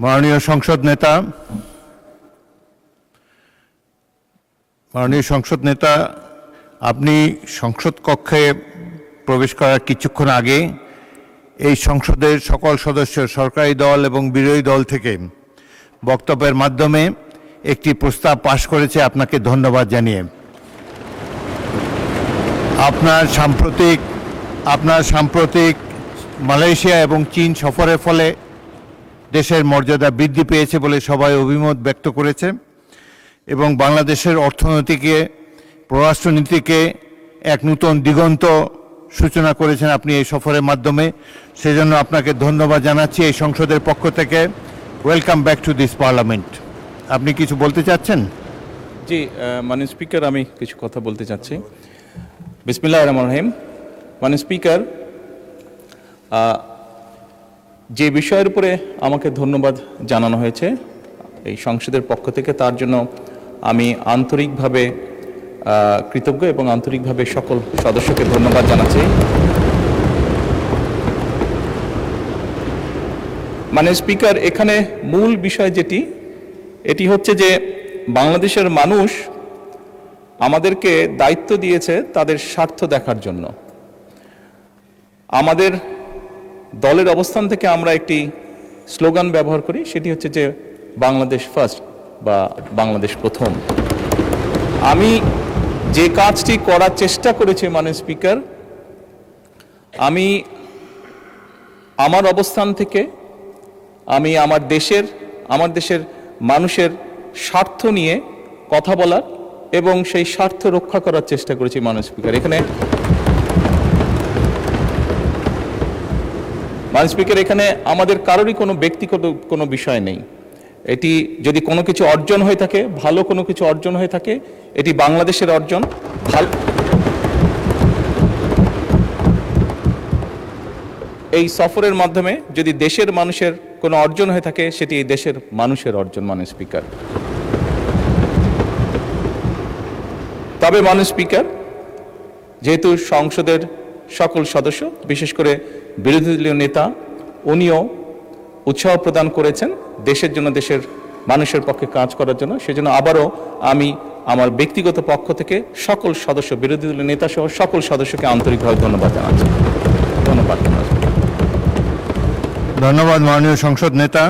মাননীয় সংসদ নেতা, আপনি সংসদ কক্ষে প্রবেশ করার কিছুক্ষণ আগে এই সংসদের সকল সদস্য, সরকারি দল এবং বিরোধী দল থেকে বক্তব্যের মাধ্যমে একটি প্রস্তাব পাশ করেছে। আপনাকে ধন্যবাদ জানিয়ে আপনার সাম্প্রতিক মালয়েশিয়া এবং চীন সফরের ফলে দেশের মর্যাদা বৃদ্ধি পেয়েছে বলে সবাই অভিমত ব্যক্ত করেছে এবং বাংলাদেশের অর্থনীতিকে, পররাষ্ট্রনীতিকে এক নতুন দিগন্ত সূচনা করেছেন আপনি এই সফরের মাধ্যমে। সেজন্য আপনাকে ধন্যবাদ জানাচ্ছি এই সংসদের পক্ষ থেকে। Welcome back to this parliament. আপনি কিছু বলতে চাচ্ছেন? জি, মাননীয় স্পিকার, আমি কিছু কথা বলতে চাচ্ছি। বিসমিল্লাহির রহমানির রহিম। মাননীয় স্পিকার, যে বিষয়ের উপরে আমাকে ধন্যবাদ জানানো হয়েছে এই সংসদের পক্ষ থেকে, তার জন্য আমি আন্তরিকভাবে কৃতজ্ঞ এবং আন্তরিকভাবে সকল সদস্যকে ধন্যবাদ জানাচ্ছি। মাননীয় স্পিকার, এখানে মূল বিষয় এটি হচ্ছে যে বাংলাদেশের মানুষ আমাদেরকে দায়িত্ব দিয়েছে তাদের স্বার্থ দেখার জন্য। আমাদের দলের অবস্থান থেকে আমরা একটি স্লোগান ব্যবহার করি, সেটি হচ্ছে যে বাংলাদেশ ফার্স্ট বা বাংলাদেশ প্রথম। আমি যে কাজটি করার চেষ্টা করেছি মাননীয় স্পিকার, আমি আমার অবস্থান থেকে আমি আমার দেশের মানুষের স্বার্থ নিয়ে কথা বলার এবং সেই স্বার্থ রক্ষা করার চেষ্টা করেছি মাননীয় স্পিকার। মাননীয় স্পিকার, এখানে আমাদের কারোরই কোনো ব্যক্তিগত কোনো বিষয় নেই। এটি যদি কোনো কিছু অর্জন হয়ে থাকে, ভালো কোনো কিছু অর্জন হয়ে থাকে, এটি বাংলাদেশের অর্জন। এই সফরের মাধ্যমে যদি দেশের মানুষের কোনো অর্জন হয়ে থাকে, সেটি এই দেশের মানুষের অর্জন মাননীয় স্পিকার। তবে মাননীয় স্পিকার, যেহেতু সংসদের সকল সদস্য, বিশেষ করে বিরোধী দলীয় নেতা, উনিও উৎসাহ প্রদান করেছেন দেশের জন্য, দেশের মানুষের পক্ষে কাজ করার জন্য, সেজন্য আবারও আমি আমার ব্যক্তিগত পক্ষ থেকে সকল সদস্য, বিরোধী দলীয় নেতা সহ সকল সদস্যকে আন্তরিকভাবে ধন্যবাদ জানাচ্ছি। ধন্যবাদ। ধন্যবাদ মাননীয় সংসদ নেতা।